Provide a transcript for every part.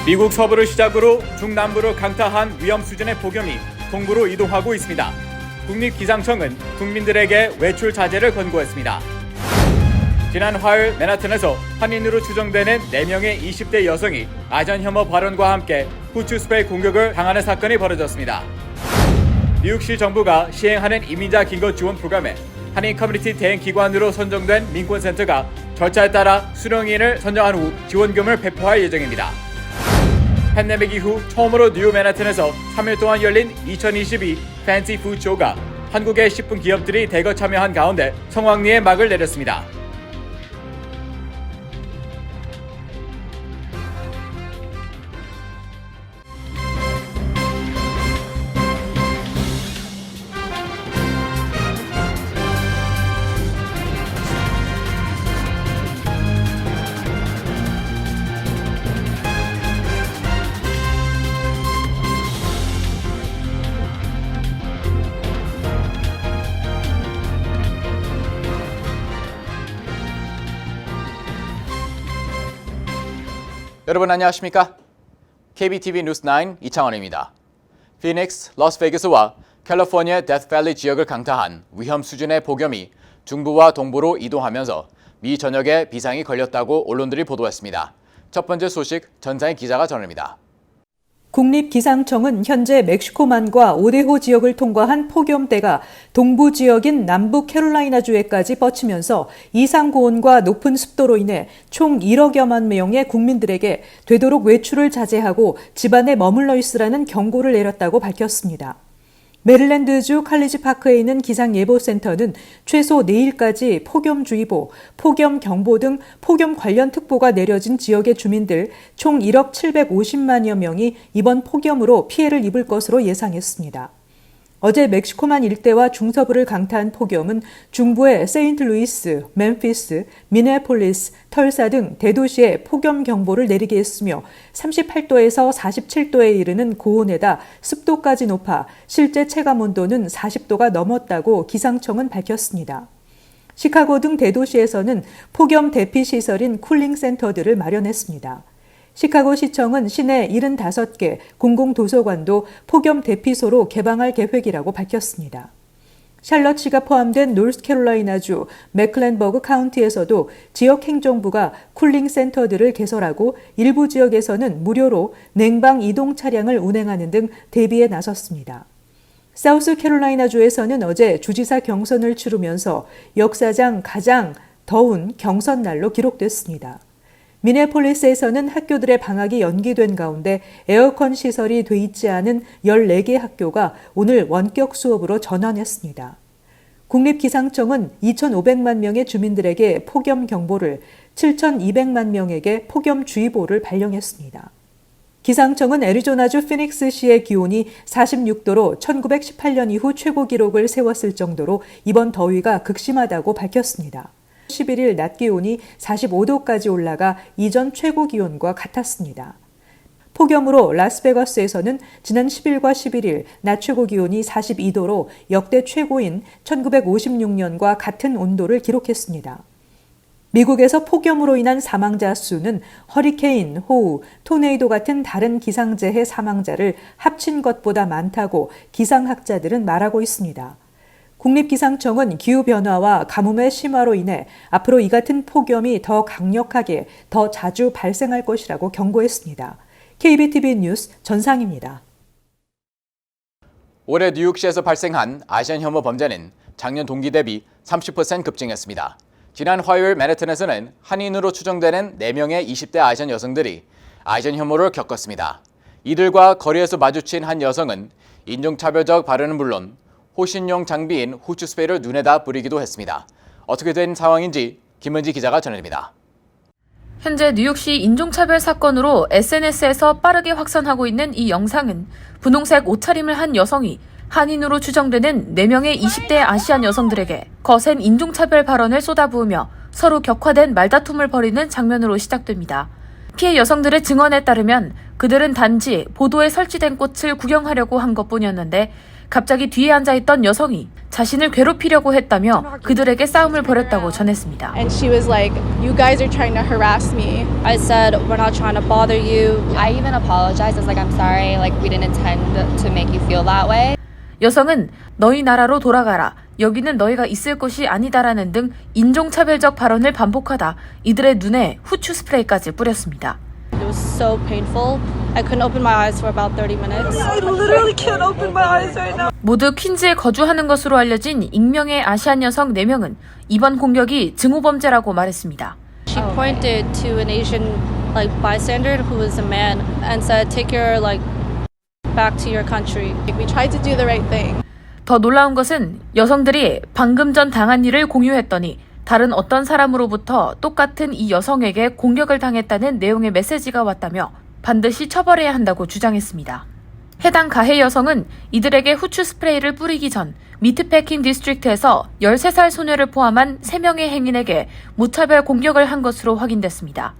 미국 서부를 시작으로 중남부를 강타한 위험 수준의 폭염이 동부로 이동하고 있습니다. 국립기상청은 국민들에게 외출 자제를 권고했습니다. 지난 화요일 맨하탄에서 한인으로 추정되는 4명의 20대 여성이 아전 혐오 발언과 함께 후추 스프레이 공격을 당하는 사건이 벌어졌습니다. 뉴욕시 정부가 시행하는 이민자 긴급 지원 프로그램에 한인 커뮤니티 대행 기관으로 선정된 민권센터가 절차에 따라 수령인을 선정한 후 지원금을 배포할 예정입니다. 팬데믹 이후 처음으로 뉴욕 맨하탄에서 3일 동안 열린 2022 팬시 푸드 쇼가 한국의 10분 기업들이 대거 참여한 가운데 성황리에 막을 내렸습니다. 여러분 안녕하십니까? KBTV 뉴스9 이창원입니다. 피닉스, 라스베이거스와 캘리포니아 데스밸리 지역을 강타한 위험 수준의 폭염이 중부와 동부로 이동하면서 미 전역에 비상이 걸렸다고 언론들이 보도했습니다. 첫 번째 소식 전상희 기자가 전합니다. 국립기상청은 현재 멕시코만과 오데호 지역을 통과한 폭염대가 동부 지역인 남부 캐롤라이나주에까지 뻗치면서 이상 고온과 높은 습도로 인해 총 1억여만 명의 국민들에게 되도록 외출을 자제하고 집안에 머물러 있으라는 경고를 내렸다고 밝혔습니다. 메릴랜드주 칼리지 파크에 있는 기상예보센터는 최소 내일까지 폭염주의보, 폭염경보 등 폭염 관련 특보가 내려진 지역의 주민들 총 1억 750만여 명이 이번 폭염으로 피해를 입을 것으로 예상했습니다. 어제 멕시코만 일대와 중서부를 강타한 폭염은 중부의 세인트루이스, 멤피스, 미네아폴리스, 털사 등 대도시에 폭염 경보를 내리게 했으며 38도에서 47도에 이르는 고온에다 습도까지 높아 실제 체감 온도는 40도가 넘었다고 기상청은 밝혔습니다. 시카고 등 대도시에서는 폭염 대피 시설인 쿨링 센터들을 마련했습니다. 시카고 시청은 시내 75개 공공도서관도 폭염 대피소로 개방할 계획이라고 밝혔습니다. 샬럿시가 포함된 노스캐롤라이나주 맥클랜버그 카운티에서도 지역 행정부가 쿨링 센터들을 개설하고 일부 지역에서는 무료로 냉방 이동 차량을 운행하는 등 대비에 나섰습니다. 사우스캐롤라이나주에서는 어제 주지사 경선을 치르면서 역사상 가장 더운 경선날로 기록됐습니다. 미네폴리스에서는 학교들의 방학이 연기된 가운데 에어컨 시설이 돼 있지 않은 14개 학교가 오늘 원격 수업으로 전환했습니다. 국립기상청은 2,500만 명의 주민들에게 폭염 경보를, 7,200만 명에게 폭염주의보를 발령했습니다. 기상청은 애리조나주 피닉스시의 기온이 46도로 1918년 이후 최고 기록을 세웠을 정도로 이번 더위가 극심하다고 밝혔습니다. 11일 낮 기온이 45도까지 올라가 이전 최고 기온과 같았습니다. 폭염으로 라스베가스에서는 지난 10일과 11일 낮 최고 기온이 42도로 역대 최고인 1956년과 같은 온도를 기록했습니다. 미국에서 폭염으로 인한 사망자 수는 허리케인, 호우, 토네이도 같은 다른 기상재해 사망자를 합친 것보다 많다고 기상학자들은 말하고 있습니다. 국립기상청은 기후변화와 가뭄의 심화로 인해 앞으로 이 같은 폭염이 더 강력하게, 더 자주 발생할 것이라고 경고했습니다. KBTV 뉴스 전상입니다. 올해 뉴욕시에서 발생한 아시안 혐오 범죄는 작년 동기 대비 30% 급증했습니다. 지난 화요일 맨해튼에서는 한인으로 추정되는 4명의 20대 아시안 여성들이 아시안 혐오를 겪었습니다. 이들과 거리에서 마주친 한 여성은 인종차별적 발언은 물론 호신용 장비인 후추 스프레이를 눈에다 뿌리기도 했습니다. 어떻게 된 상황인지 김은지 기자가 전해드립니다. 현재 뉴욕시 인종차별 사건으로 SNS에서 빠르게 확산하고 있는 이 영상은 분홍색 옷차림을 한 여성이 한인으로 추정되는 4명의 20대 아시안 여성들에게 거센 인종차별 발언을 쏟아부으며 서로 격화된 말다툼을 벌이는 장면으로 시작됩니다. 피해 여성들의 증언에 따르면 그들은 단지 보도에 설치된 꽃을 구경하려고 한 것뿐이었는데 갑자기 뒤에 앉아있던 여성이 자신을 괴롭히려고 했다며 그들에게 싸움을 벌였다고 전했습니다. And she was like, "You guys are trying to harass me." I said, we're not trying to bother you. I even apologized. I was like, I'm sorry. Like, we didn't intend to make you feel that way. 여성은 너희 나라로 돌아가라. 여기는 너희가 있을 곳이 아니다라는 등 인종차별적 발언을 반복하다 이들의 눈에 후추 스프레이까지 뿌렸습니다. It was so painful. I couldn't open my eyes for about 30 minutes. I literally can't open my eyes right now. 모두 퀸즈에 거주하는 것으로 알려진 익명의 아시안 여성 4명은 이번 공격이 증오범죄라고 말했습니다. She pointed to an Asian like bystander who was a man and said, "Take your like back to your country." We tried to do the right thing. 더 놀라운 것은 여성들이 방금 전 당한 일을 공유했더니 다른 어떤 사람으로부터 똑같은 이 여성에게 공격을 당했다는 내용의 메시지가 왔다며 반드시 처벌해야 한다고 주장했습니다. 해당 가해 여성은 이들에게 후추 스프레이를 뿌리기 전 미트패킹 디스트릭트에서 13살 소녀를 포함한 3명의 행인에게 무차별 공격을 한 것으로 확인됐습니다.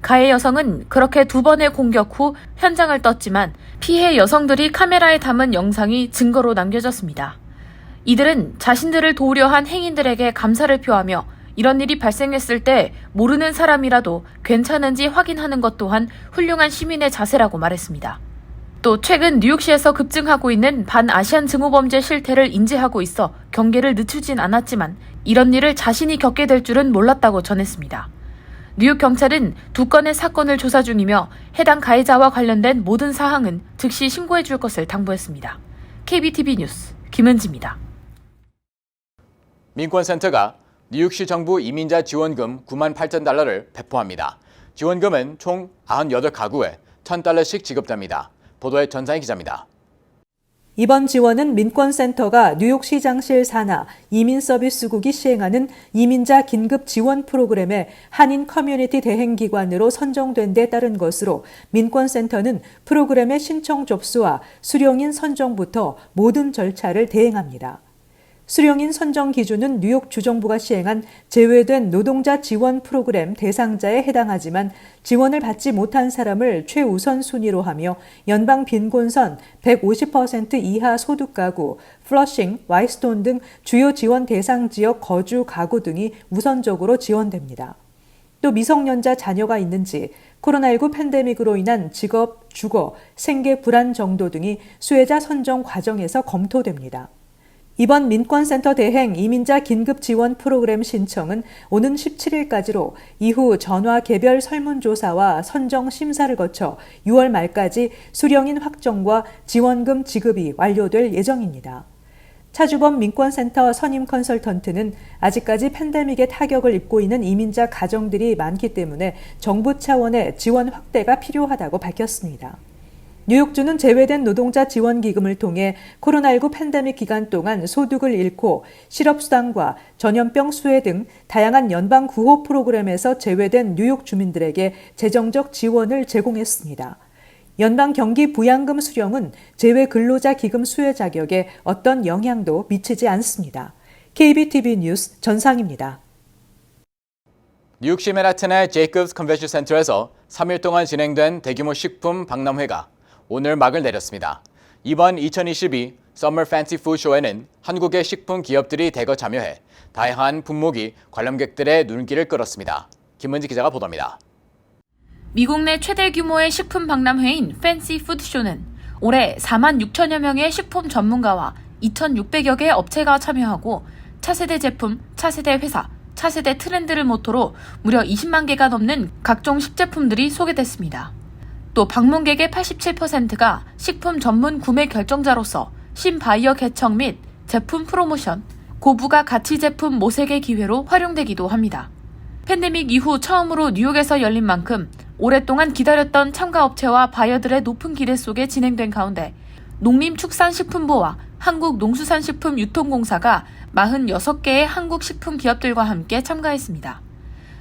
가해 여성은 그렇게 2번의 공격 후 현장을 떴지만 피해 여성들이 카메라에 담은 영상이 증거로 남겨졌습니다. 이들은 자신들을 도우려 한 행인들에게 감사를 표하며 이런 일이 발생했을 때 모르는 사람이라도 괜찮은지 확인하는 것 또한 훌륭한 시민의 자세라고 말했습니다. 또 최근 뉴욕시에서 급증하고 있는 반아시안 증오범죄 실태를 인지하고 있어 경계를 늦추진 않았지만 이런 일을 자신이 겪게 될 줄은 몰랐다고 전했습니다. 뉴욕 경찰은 2건의 사건을 조사 중이며 해당 가해자와 관련된 모든 사항은 즉시 신고해 줄 것을 당부했습니다. KBTV 뉴스 김은지입니다. 민권센터가 뉴욕시 정부 이민자 지원금 9만 8천 달러를 배포합니다. 지원금은 총 98가구에 $1,000씩 지급됩니다. 보도에 전상희 기자입니다. 이번 지원은 민권센터가 뉴욕시장실 산하 이민서비스국이 시행하는 이민자 긴급 지원 프로그램의 한인 커뮤니티 대행기관으로 선정된 데 따른 것으로 민권센터는 프로그램의 신청 접수와 수령인 선정부터 모든 절차를 대행합니다. 수령인 선정 기준은 뉴욕 주정부가 시행한 제외된 노동자 지원 프로그램 대상자에 해당하지만 지원을 받지 못한 사람을 최우선 순위로 하며 연방 빈곤선 150% 이하 소득 가구, 플러싱, 와이스톤 등 주요 지원 대상 지역 거주 가구 등이 우선적으로 지원됩니다. 또 미성년자 자녀가 있는지, 코로나19 팬데믹으로 인한 직업, 주거, 생계 불안 정도 등이 수혜자 선정 과정에서 검토됩니다. 이번 민권센터 대행 이민자 긴급 지원 프로그램 신청은 오는 17일까지로 이후 전화 개별 설문조사와 선정 심사를 거쳐 6월 말까지 수령인 확정과 지원금 지급이 완료될 예정입니다. 차주범 민권센터 선임 컨설턴트는 아직까지 팬데믹의 타격을 입고 있는 이민자 가정들이 많기 때문에 정부 차원의 지원 확대가 필요하다고 밝혔습니다. 뉴욕주는 제외된 노동자 지원기금을 통해 코로나19 팬데믹 기간 동안 소득을 잃고 실업수당과 전염병 수혜 등 다양한 연방 구호 프로그램에서 제외된 뉴욕 주민들에게 재정적 지원을 제공했습니다. 연방 경기 부양금 수령은 제외 근로자 기금 수혜 자격에 어떤 영향도 미치지 않습니다. KBTV 뉴스 전상입니다. 뉴욕시 맨하튼의 제이콥스 컨벤션 센터에서 3일 동안 진행된 대규모 식품 박람회가 오늘 막을 내렸습니다. 이번 2022 Summer Fancy Food Show에는 한국의 식품 기업들이 대거 참여해 다양한 품목이 관람객들의 눈길을 끌었습니다. 김은지 기자가 보도합니다. 미국 내 최대 규모의 식품 박람회인 팬시 푸드쇼는 올해 4만 6천여 명의 식품 전문가와 2,600여 개의 업체가 참여하고 차세대 제품, 차세대 회사, 차세대 트렌드를 모토로 무려 20만 개가 넘는 각종 식제품들이 소개됐습니다. 또 방문객의 87%가 식품 전문 구매 결정자로서 신바이어 개척 및 제품 프로모션, 고부가 가치 제품 모색의 기회로 활용되기도 합니다. 팬데믹 이후 처음으로 뉴욕에서 열린 만큼 오랫동안 기다렸던 참가업체와 바이어들의 높은 기대 속에 진행된 가운데 농림축산식품부와 한국농수산식품유통공사가 46개의 한국 식품 기업들과 함께 참가했습니다.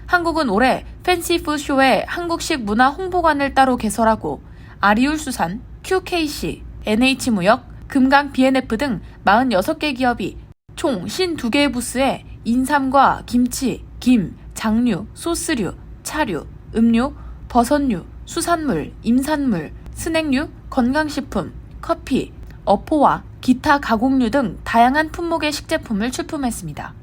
한국은 올해 팬시 푸드쇼에 한국식 문화 홍보관을 따로 개설하고 아리울수산, QKC, NH무역, 금강 B&F 등 46개 기업이 총 52개의 부스에 인삼과 김치, 김, 장류, 소스류, 차류, 음료, 버섯류, 수산물, 임산물, 스낵류, 건강식품, 커피, 어포와 기타 가공류 등 다양한 품목의 식제품을 출품했습니다.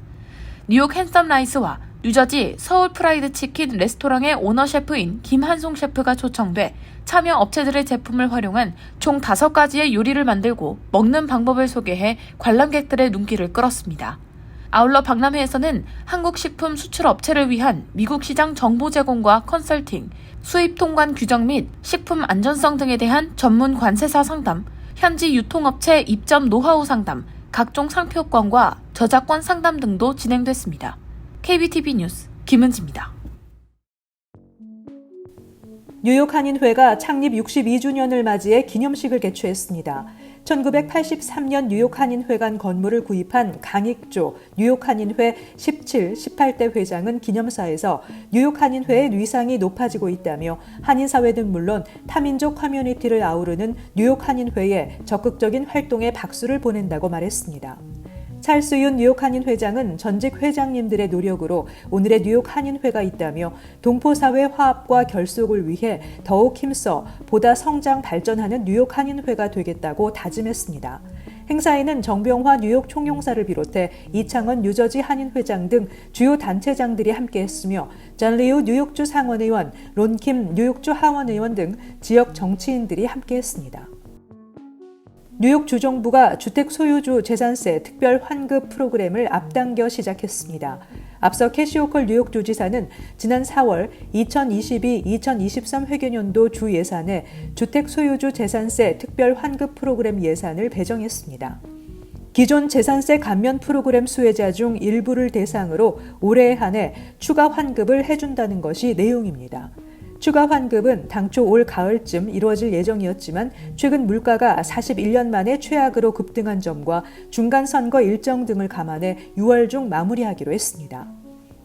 뉴욕 핸섬 라이스와 뉴저지 서울 프라이드 치킨 레스토랑의 오너 셰프인 김한송 셰프가 초청돼 참여 업체들의 제품을 활용한 총 5가지의 요리를 만들고 먹는 방법을 소개해 관람객들의 눈길을 끌었습니다. 아울러 박람회에서는 한국 식품 수출 업체를 위한 미국 시장 정보 제공과 컨설팅, 수입 통관 규정 및 식품 안전성 등에 대한 전문 관세사 상담, 현지 유통업체 입점 노하우 상담, 각종 상표권과 저작권 상담 등도 진행됐습니다. KBTV 뉴스 김은지입니다. 뉴욕 한인회가 창립 62주년을 맞이해 기념식을 개최했습니다. 1983년 뉴욕 한인회관 건물을 구입한 강익조 뉴욕 한인회 17, 18대 회장은 기념사에서 뉴욕 한인회의 위상이 높아지고 있다며 한인사회는 물론 타민족 커뮤니티를 아우르는 뉴욕 한인회에 적극적인 활동에 박수를 보낸다고 말했습니다. 찰스 윤 뉴욕 한인 회장은 전직 회장님들의 노력으로 오늘의 뉴욕 한인회가 있다며 동포사회 화합과 결속을 위해 더욱 힘써 보다 성장 발전하는 뉴욕 한인회가 되겠다고 다짐했습니다. 행사에는 정병화 뉴욕 총용사를 비롯해 이창원 뉴저지 한인회장 등 주요 단체장들이 함께했으며 존 리우 뉴욕주 상원의원, 론킴 뉴욕주 하원의원 등 지역 정치인들이 함께했습니다. 뉴욕 주정부가 주택 소유주 재산세 특별 환급 프로그램을 앞당겨 시작했습니다. 앞서 캐시 호컬 뉴욕 주지사는 지난 4월 2022-2023 회계년도 주 예산에 주택 소유주 재산세 특별 환급 프로그램 예산을 배정했습니다. 기존 재산세 감면 프로그램 수혜자 중 일부를 대상으로 올해에 한해 추가 환급을 해준다는 것이 내용입니다. 추가 환급은 당초 올 가을쯤 이루어질 예정이었지만 최근 물가가 41년 만에 최악으로 급등한 점과 중간 선거 일정 등을 감안해 6월 중 마무리하기로 했습니다.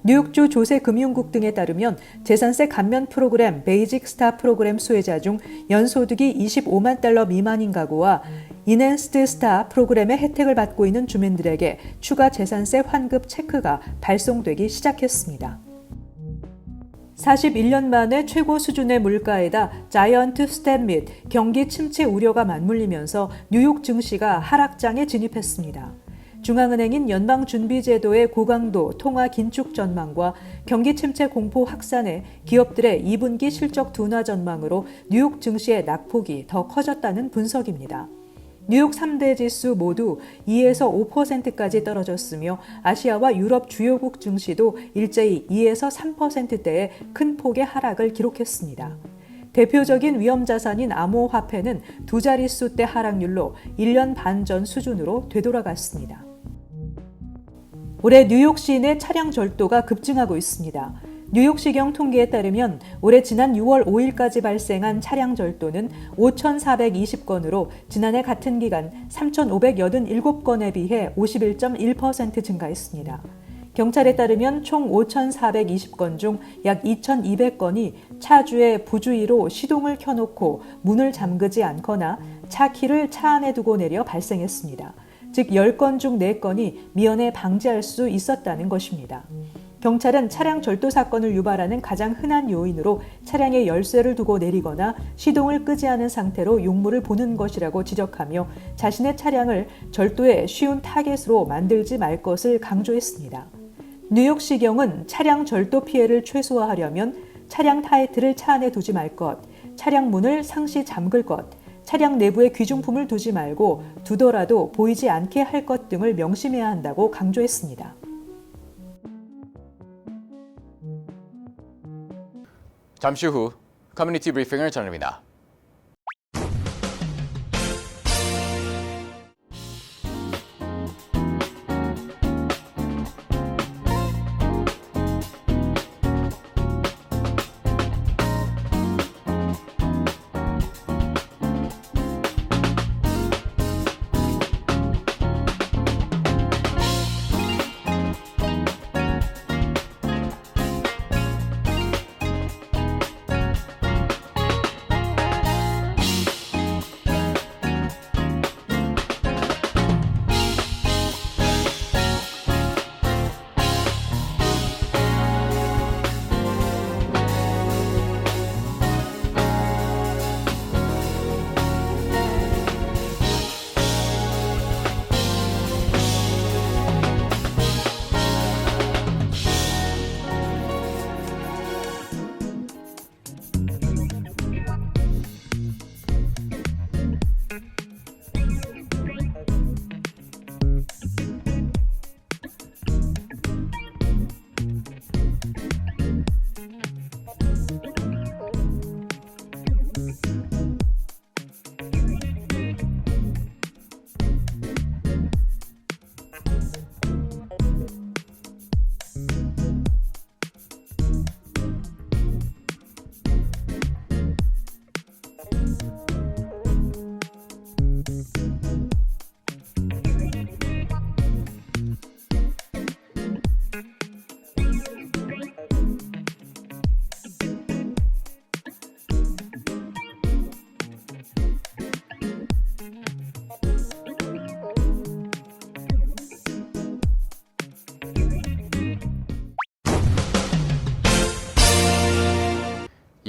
뉴욕주 조세금융국 등에 따르면 재산세 감면 프로그램 베이직 스타 프로그램 수혜자 중 연소득이 25만 달러 미만인 가구와 인핸스드 스타 프로그램의 혜택을 받고 있는 주민들에게 추가 재산세 환급 체크가 발송되기 시작했습니다. 41년 만에 최고 수준의 물가에다 자이언트 스텝 및 경기 침체 우려가 맞물리면서 뉴욕 증시가 하락장에 진입했습니다. 중앙은행인 연방준비제도의 고강도 통화 긴축 전망과 경기 침체 공포 확산에 기업들의 2분기 실적 둔화 전망으로 뉴욕 증시의 낙폭이 더 커졌다는 분석입니다. 뉴욕 3대 지수 모두 2에서 5%까지 떨어졌으며 아시아와 유럽 주요국 증시도 일제히 2에서 3%대의 큰 폭의 하락을 기록했습니다. 대표적인 위험자산인 암호화폐는 두 자릿수대 하락률로 1년 반 전 수준으로 되돌아갔습니다. 올해 뉴욕 시내 차량 절도가 급증하고 있습니다. 뉴욕시경 통계에 따르면 올해 지난 6월 5일까지 발생한 차량 절도는 5,420건으로 지난해 같은 기간 3,587건에 비해 51.1% 증가했습니다. 경찰에 따르면 총 5,420건 중 약 2,200건이 차주의 부주의로 시동을 켜놓고 문을 잠그지 않거나 차 키를 차 안에 두고 내려 발생했습니다. 즉 10건 중 4건이 미연에 방지할 수 있었다는 것입니다. 경찰은 차량 절도 사건을 유발하는 가장 흔한 요인으로 차량에 열쇠를 두고 내리거나 시동을 끄지 않은 상태로 용무를 보는 것이라고 지적하며 자신의 차량을 절도의 쉬운 타겟으로 만들지 말 것을 강조했습니다. 뉴욕시경은 차량 절도 피해를 최소화하려면 차량 타이틀을 차 안에 두지 말 것, 차량 문을 상시 잠글 것, 차량 내부에 귀중품을 두지 말고 두더라도 보이지 않게 할 것 등을 명심해야 한다고 강조했습니다. 잠시 후 커뮤니티 브리핑을 전합니다.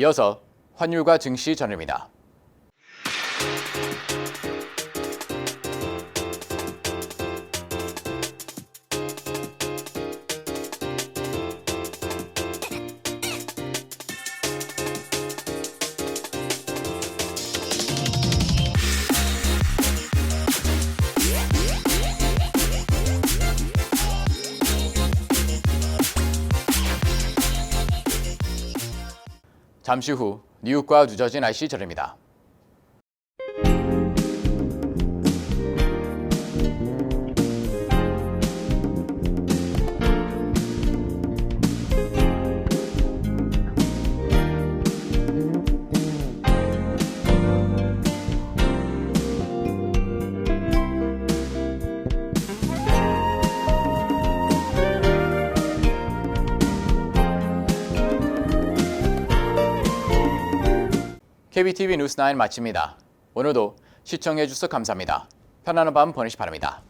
이어서 환율과 증시 전해드립니다. 잠시 후 뉴욕과 뉴저지 날씨 전해드립니다. KBTV 뉴스9 마칩니다. 오늘도 시청해주셔서 감사합니다. 편안한 밤 보내시 바랍니다.